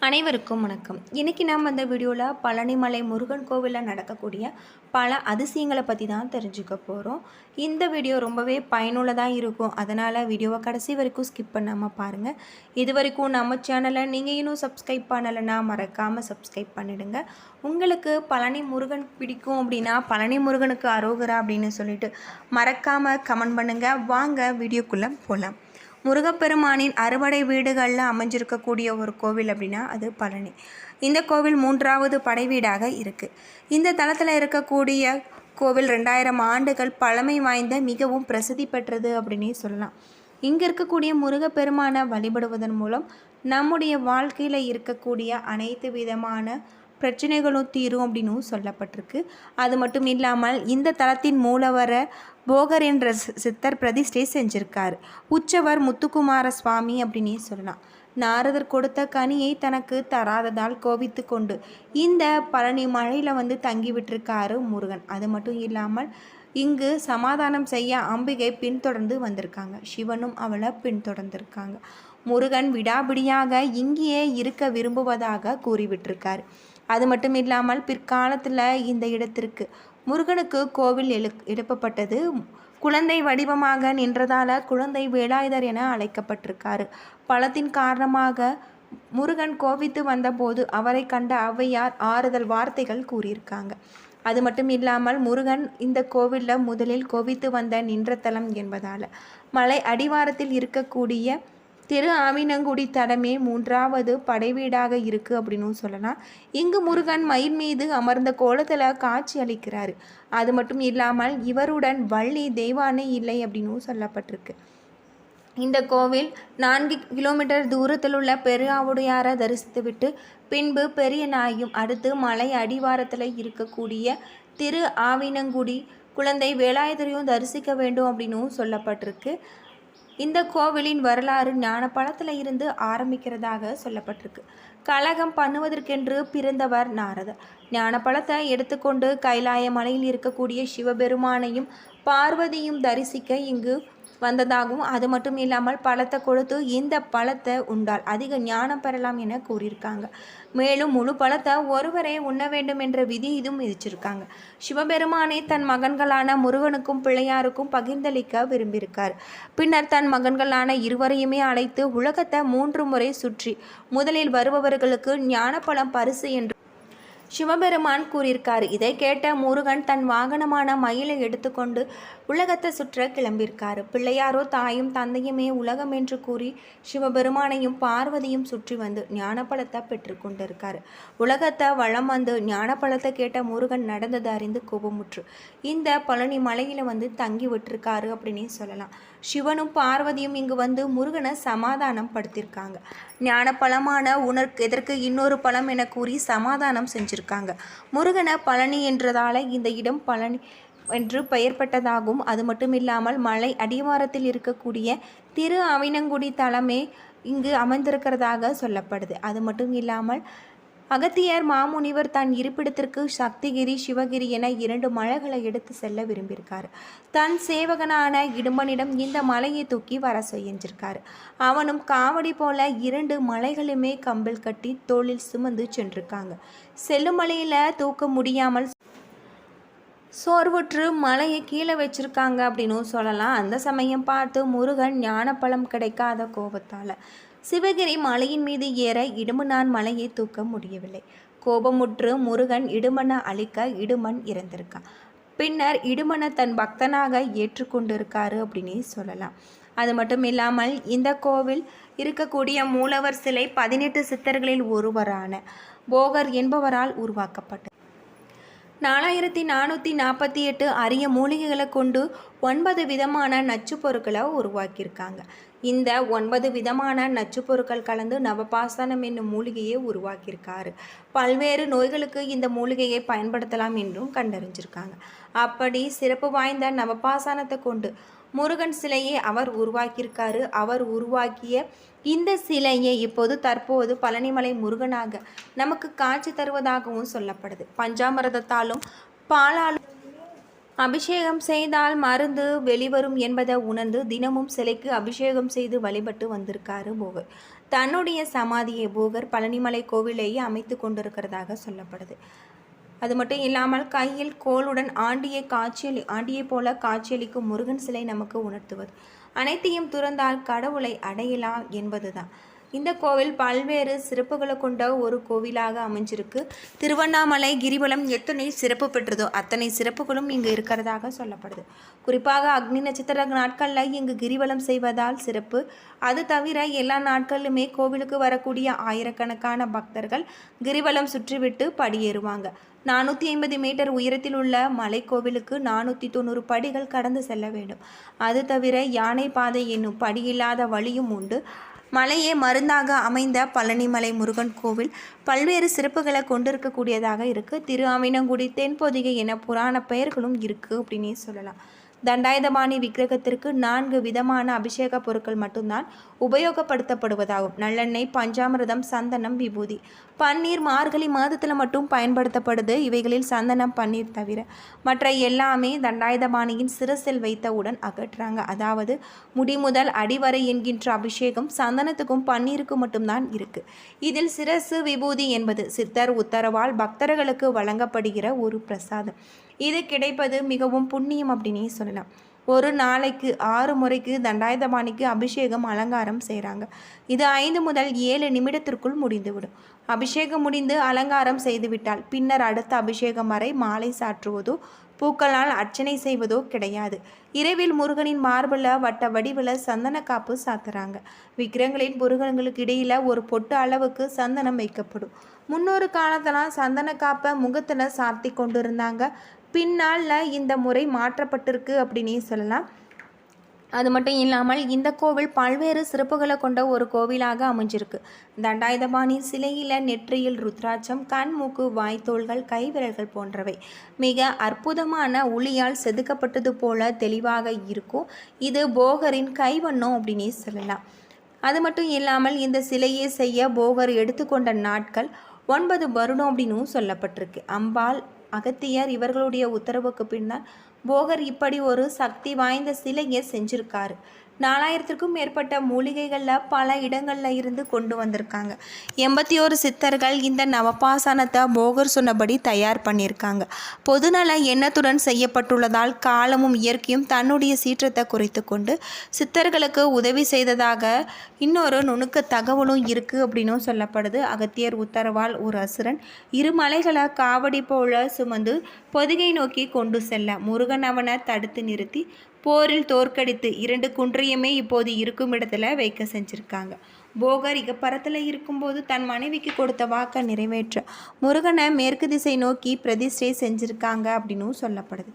அனைவருக்கும் வணக்கம். இன்றைக்கி நம்ம இந்த வீடியோவில் பழனிமலை முருகன் கோவிலில் நடக்கக்கூடிய பல அதிசயங்களை பற்றி தான் தெரிஞ்சுக்க போகிறோம். இந்த வீடியோ ரொம்பவே பயனுள்ளதாக இருக்கும். அதனால் வீடியோவை கடைசி வரைக்கும் ஸ்கிப் பண்ணாமல் பாருங்கள். இது வரைக்கும் நம்ம சேனலை நீங்கள் இன்னும் சப்ஸ்கிரைப் பண்ணலைன்னா மறக்காமல் சப்ஸ்கிரைப் பண்ணிவிடுங்க. உங்களுக்கு பழனி முருகன் பிடிக்கும் அப்படின்னா பழனி முருகனுக்கு அரோகரா அப்படின்னு சொல்லிட்டு மறக்காமல் கமெண்ட் பண்ணுங்கள். வாங்க வீடியோக்குள்ளே போகலாம். முருகப்பெருமானின் அறுபடை வீடுகளில் அமைஞ்சிருக்கக்கூடிய ஒரு கோவில் அப்படின்னா அது பழனி. இந்த கோவில் 3வது படை வீடாக இருக்குது. இந்த தளத்தில் இருக்கக்கூடிய கோவில் 2000 ஆண்டுகள் பழமை வாய்ந்த மிகவும் பிரசித்தி பெற்றது அப்படின்னே சொல்லலாம். இங்கே இருக்கக்கூடிய முருகப்பெருமானை வழிபடுவதன் மூலம் நம்முடைய வாழ்க்கையில் இருக்கக்கூடிய அனைத்து விதமான பிரச்சனைகளும் தீரும் அப்படின்னு சொல்லப்பட்டிருக்கு. அது மட்டும் இல்லாமல் இந்த தலத்தின் மூலவர போகர் என்ற சித்தர் பிரதிஷ்டை செஞ்சிருக்கார். உற்சவர் முத்துக்குமார சுவாமி அப்படின்னே சொல்லலாம். நாரதர் கொடுத்த கனியை தனக்கு தராததால் கோபித்து கொண்டு இந்த பழனி மலையில் தங்கி விட்டிருக்காரு முருகன். அது மட்டும் இல்லாமல் இங்கு சமாதானம் செய்ய அம்பிகை பின்தொடர்ந்து வந்திருக்காங்க. சிவனும் அவளை பின்தொடர்ந்திருக்காங்க. முருகன் விடாபிடியாக இங்கேயே இருக்க விரும்புவதாக கூறிவிட்டிருக்கார். அது மட்டும் இல்லாமல் பிற்காலத்தில் இந்த இடத்திற்கு முருகனுக்கு கோவில் எழுப்பப்பட்டது. குழந்தை வடிவமாக நின்றதால் குழந்தை வேலாயுதர் என அழைக்கப்பட்டிருக்காரு. பலத்தின் காரணமாக முருகன் கோபித்து வந்தபோது அவரை கண்ட ஔவையார் ஆறுதல் வார்த்தைகள் கூறியிருக்காங்க. அது மட்டும் இல்லாமல் முருகன் இந்த கோவிலில் முதலில் கோபித்து வந்த நின்ற தலம் என்பதால் மலை அடிவாரத்தில் இருக்கக்கூடிய திரு ஆவினங்குடி தடமே 3வது படைவீடாக இருக்குது அப்படின்னு சொல்லலாம். இங்கு முருகன் மயில் மீது அமர்ந்த கோலத்தில் காட்சி அளிக்கிறாரு. அது மட்டும் இல்லாமல் இவருடன் வள்ளி தெய்வானை இல்லை அப்படின்னு சொல்லப்பட்டிருக்கு. இந்த கோவில் 4 கிலோமீட்டர் தூரத்தில் உள்ள பெரியாவுடையாரை தரிசித்துவிட்டு பின்பு பெரிய நாயும் அடுத்து மலை அடிவாரத்தில் இருக்கக்கூடிய திரு ஆவினங்குடி குழந்தை வேலாயுதரையும் தரிசிக்க வேண்டும் அப்படின்னு சொல்லப்பட்டிருக்கு. இந்த கோவிலின் வரலாறு ஞானப்பழத்தில் இருந்து ஆரம்பிக்கிறதாக சொல்லப்பட்டிருக்கு. கலகம் பண்ணுவதற்கென்று பிறந்தவர் நாரதர். ஞானப்பழத்தை எடுத்துக்கொண்டு கைலாய மலையில் இருக்கக்கூடிய சிவபெருமானையும் பார்வதியும் தரிசிக்க இங்கு வந்ததாகவும் அது மட்டும் இல்லாமல் பழத்தை கொடுத்து இந்த பழத்தை உண்டால் அதிக ஞானம் பெறலாம் என கூறியிருக்காங்க. மேலும் முழு பழத்தை ஒருவரே உண்ண வேண்டும் என்ற விதி இதுவும் விதிச்சிருக்காங்க. சிவபெருமானை தன் மகன்களான முருகனுக்கும் பிள்ளையாருக்கும் பகிர்ந்தளிக்க விரும்பியிருக்கார். பின்னர் தன் மகன்களான இருவரையுமே அழைத்து உலகத்தை 3 முறை சுற்றி முதலில் வருபவர்களுக்கு ஞானப்பழம் பரிசு என்று சிவபெருமான் கூறியிருக்கார். இதை கேட்ட முருகன் தன் வாகனமான மயிலை எடுத்துக்கொண்டு உலகத்தை சுற்ற கிளம்பியிருக்காரு. பிள்ளையாரோ தாயும் தந்தையுமே உலகம் என்று கூறி சிவபெருமானையும் பார்வதியும் சுற்றி வந்து ஞானப்பழத்தை பெற்று கொண்டிருக்காரு. உலகத்தை வளம் வந்து ஞானப்பழத்தை கேட்ட முருகன் நடந்தது அறிந்து கோபமுற்று இந்த பழனி மலையில் தங்கி விட்டுருக்காரு அப்படின்னே சொல்லலாம். சிவனும் பார்வதியும் இங்கு வந்து முருகனை சமாதானம் படுத்தியிருக்காங்க. ஞானப்பழமான உனக்கு எதற்கு இன்னொரு பழம் என கூறி சமாதானம் செஞ்சுருக்காங்க. முருகனை பழனி என்றதால இந்த இடம் பழனி என்று பெயர் பெற்றதாகவும் அது மட்டும் இல்லாமல் மலை அடிவாரத்தில் இருக்கக்கூடிய திரு ஆவினங்குடி தலமே இங்கு அமைந்திருக்கிறதாக சொல்லப்படுது. அது மட்டும் இல்லாமல் அகத்தியர் மாமுனிவர் தன் இருப்பிடத்திற்கு சக்திகிரி சிவகிரி என 2 மலைகளை எடுத்து செல்ல விரும்பியிருக்காரு. தன் சேவகனான இடும்பனிடம் இந்த மலையை தூக்கி வர செஞ்சிருக்காரு. அவனும் காவடி போல 2 மலைகளுமே கம்பில் கட்டி தோளில் சுமந்து சென்றிருக்காங்க. செல்லும் மலையில் தூக்க முடியாமல் சோர்வுற்று மலையை கீழே வச்சிருக்காங்க அப்படின்னு சொல்லலாம். அந்த சமயம் பார்த்து முருகன் ஞானப்பழம் கிடைக்காத கோபத்தால் சிவகிரி மலையின் மீது ஏற இடுமனான் மலையை தூக்க முடியவில்லை. கோபமுற்று முருகன் இடுமனை அழிக்க இடுமன் இறந்திருக்கான். பின்னர் இடுமனை தன் பக்தனாக ஏற்றுக்கொண்டிருக்காரு அப்படின்னே சொல்லலாம். அது மட்டும் இல்லாமல் இந்த கோவில் இருக்கக்கூடிய மூலவர் சிலை 18 சித்தர்களில் ஒருவரான போகர் என்பவரால் உருவாக்கப்பட்டது. 4448 அரிய மூலிகைகளை கொண்டு 9 விதமான நச்சு பொருட்களை உருவாக்கியிருக்காங்க. இந்த 9 விதமான நச்சு பொருட்கள் கலந்து நவபாசனம் என்னும் மூலிகையை உருவாக்கியிருக்காரு. பல்வேறு நோய்களுக்கு இந்த மூலிகையை பயன்படுத்தலாம் என்றும் கண்டறிஞ்சிருக்காங்க. அப்படி சிறப்பு வாய்ந்த நவபாசனத்தை கொண்டு முருகன் சிலையை அவர் உருவாக்கியிருக்காரு. அவர் உருவாக்கிய இந்த சிலையை தற்போது பழனிமலை முருகனாக நமக்கு காட்சி தருவதாகவும் சொல்லப்படுது. பஞ்சாமிர்தத்தாலும் பாலாலும் அபிஷேகம் செய்தால் மருந்து வெளிவரும் என்பதை உணர்ந்து தினமும் சிலைக்கு அபிஷேகம் செய்து வழிபட்டு வந்திருக்காரு போகர். தன்னுடைய சமாதியை போகர் பழனிமலை கோவிலேயே அமைத்து கொண்டிருக்கிறதாக சொல்லப்படுது. அது மட்டும் இல்லாமல் கையில் கோளுடன் ஆண்டியை போல காட்சியளிக்கும் முருகன் சிலை நமக்கு உணர்த்துவது அனைத்தையும் துறந்தால் கடவுளை அடையலாம் என்பதுதான். இந்த கோவில் பல்வேறு சிறப்புகளை கொண்ட ஒரு கோவிலாக அமைஞ்சிருக்கு. திருவண்ணாமலை கிரிவலம் எத்தனை சிறப்பு பெற்றதோ அத்தனை சிறப்புகளும் இங்கு இருக்கிறதாக சொல்லப்படுது. குறிப்பாக அக்னி நட்சத்திர நாட்களில் இங்கு கிரிவலம் செய்வதால் சிறப்பு. அது தவிர எல்லா நாட்களிலுமே கோவிலுக்கு வரக்கூடிய ஆயிரக்கணக்கான பக்தர்கள் கிரிவலம் சுற்றிவிட்டு படியேறுவாங்க. 450 மீட்டர் உயரத்தில் உள்ள மலை கோவிலுக்கு 490 படிகள் கடந்து செல்ல வேண்டும். அது தவிர யானை பாதை என்னும் படியில்லாத வழியும் உண்டு. மலையே மருந்தாக அமைந்த பழனிமலை முருகன் கோவில் பல்வேறு சிறப்புகளை கொண்டிருக்கக்கூடியதாக இருக்குது. திரு ஆவினங்குடி தென்பொதிகை என புராண பெயர்களும் இருக்குது அப்படின்னே சொல்லலாம். தண்டாயுதபாணி விக்கிரகத்திற்கு 4 விதமான அபிஷேக பொருட்கள் மட்டும்தான் உபயோகப்படுத்தப்படுவதாகும். நல்லெண்ணெய், பஞ்சாமிர்தம், சந்தனம், விபூதி. பன்னீர் மார்கழி மாதத்தில் மட்டும் பயன்படுத்தப்படுது. இவைகளில் சந்தனம், பன்னீர் தவிர மற்ற எல்லாமே தண்டாயுதபாணியின் சிரசில் வைத்தவுடன் அகற்றுறாங்க. அதாவது முடி முதல் அடிவரை என்கின்ற அபிஷேகம் சந்தனத்துக்கும் பன்னீருக்கும் மட்டும்தான் இருக்கு. இதில் சிரசு விபூதி என்பது சித்தர் உத்தரவால் பக்தர்களுக்கு வழங்கப்படுகிற ஒரு பிரசாதம். இது கிடைப்பது மிகவும் புண்ணியம் அப்படின்னே சொல்லலாம். ஒரு நாளைக்கு 6 முறைக்கு தண்டாயுதபாணிக்கு அபிஷேகம் அலங்காரம் செய்கிறாங்க. இது 5 முதல் 7 நிமிடத்திற்குள் முடிந்துவிடும். அபிஷேகம் முடிந்து அலங்காரம் செய்துவிட்டால் பின்னர் அடுத்த அபிஷேகம் வரை மாலை சாற்றுவதோ பூக்களால் அர்ச்சனை செய்வதோ கிடையாது. இரவில் முருகனின் மார்பில் வட்ட வடிவில் சந்தன காப்பு சாத்துறாங்க. விக்கிரகங்களின் முருகன்களுக்கு இடையில் ஒரு பொட்டு அளவுக்கு சந்தனம் வைக்கப்படும். முன்னொரு காலத்தெல்லாம் சந்தன காப்பை முகத்தில் சாத்தி கொண்டு இருந்தாங்க. பின்னால் இந்த முறை மாற்றப்பட்டிருக்கு அப்படின்னே சொல்லலாம். அது மட்டும் இல்லாமல் இந்த கோவில் பல்வேறு சிறப்புகளை கொண்ட ஒரு கோவிலாக அமைஞ்சிருக்கு. தண்டாயுதபாணி சிலையில் நெற்றியில் ருத்ராட்சம், கண், மூக்கு, வாய்த்தோள்கள், கைவிரல்கள் போன்றவை மிக அற்புதமான ஒளியால் செதுக்கப்பட்டது போல தெளிவாக இருக்கும். இது போகரின் கைவண்ணம் அப்படின்னே சொல்லலாம். அது மட்டும் இல்லாமல் இந்த சிலையை செய்ய போகர் எடுத்துக்கொண்ட நாட்கள் 9 வருடம் அப்படின்னும் சொல்லப்பட்டிருக்கு. அம்பாள், அகத்தியர் இவர்களுடைய உத்தரவுக்கு பின்னால் போகர் இப்படி ஒரு சக்தி வாய்ந்த சிலையை செஞ்சுருக்காரு. 4000க்கும் மேற்பட்ட மூலிகைகளில் பல இடங்களில் இருந்து கொண்டு வந்திருக்காங்க. 81 சித்தர்கள் இந்த நவபாசனத்தை போகர் சொன்னபடி தயார் பண்ணியிருக்காங்க. பொதுநல எண்ணத்துடன் செய்யப்பட்டுள்ளதால் காலமும் இயற்கையும் தன்னுடைய சீற்றத்தை குறைத்து கொண்டு சித்தர்களுக்கு உதவி செய்ததாக இன்னொரு நுணுக்க தகவலும் இருக்குது அப்படின்னும் சொல்லப்படுது. அகத்தியர் உத்தரவால் ஒரு அசுரன் 2 மலைகளை காவடி போல சுமந்து பொதிகை நோக்கி கொண்டு செல்ல முருகன் அவனை தடுத்து நிறுத்தி போரில் தோற்கடித்து 2 குன்றையுமே இப்போது இருக்கும் இடத்துல வைக்க செஞ்சுருக்காங்க. போகர் இகப்பரத்தில் இருக்கும்போது தன் மனைவிக்கு கொடுத்த வாக்கை நிறைவேற்ற முருகனை மேற்கு திசை நோக்கி பிரதிஷ்டை செஞ்சுருக்காங்க அப்படின்னும் சொல்லப்படுது.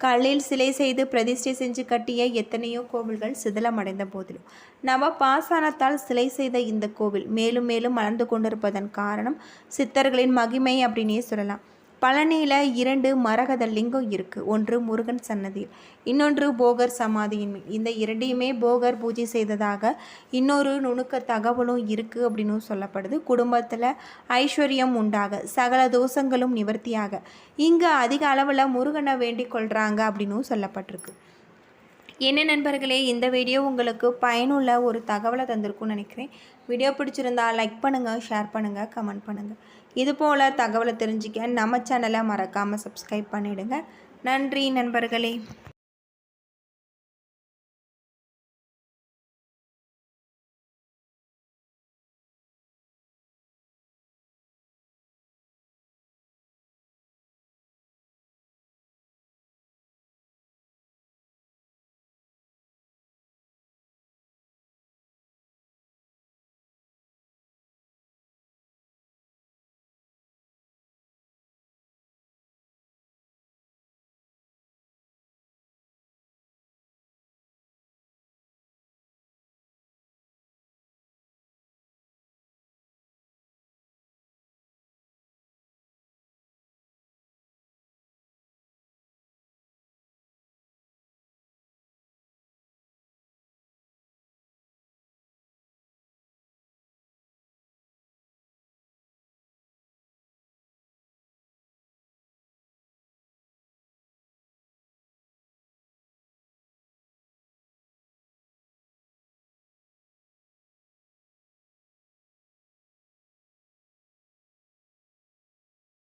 கல்லில் சிலை செய்து பிரதிஷ்டை செஞ்சு கட்டிய எத்தனையோ கோவில்கள் சிதிலமடைந்த போதிலும் நவபாசானத்தால் சிலை செய்த இந்த கோவில் மேலும் மேலும் வளர்ந்து கொண்டிருப்பதன் காரணம் சித்தர்களின் மகிமை அப்படின்னே சொல்லலாம். பழனியில் 2 மரகத லிங்கம் இருக்குது. ஒன்று முருகன் சன்னதியில், இன்னொன்று போகர் சமாதியின் மேல். இந்த 2ஐயுமே போகர் பூஜை செய்ததாக இன்னொரு நுணுக்க தகவலும் இருக்குது அப்படின்னு சொல்லப்படுது. குடும்பத்தில் ஐஸ்வர்யம் உண்டாக சகல தோஷங்களும் நிவர்த்தியாக இங்கே அதிக அளவில் முருகனை வேண்டிக் கொள்கிறாங்க அப்படின்னு சொல்லப்பட்டிருக்கு. என்ன நண்பர்களே, இந்த வீடியோ உங்களுக்கு பயனுள்ள ஒரு தகவலை தந்திருக்கும்னு நினைக்கிறேன். வீடியோ பிடிச்சிருந்தா லைக் பண்ணுங்கள், ஷேர் பண்ணுங்கள், கமெண்ட் பண்ணுங்கள். இதுபோல் தகவலை தெரிஞ்சுக்க நம்ம சேனலை மறக்காமல் சப்ஸ்கிரைப் பண்ணிவிடுங்க. நன்றி நண்பர்களே.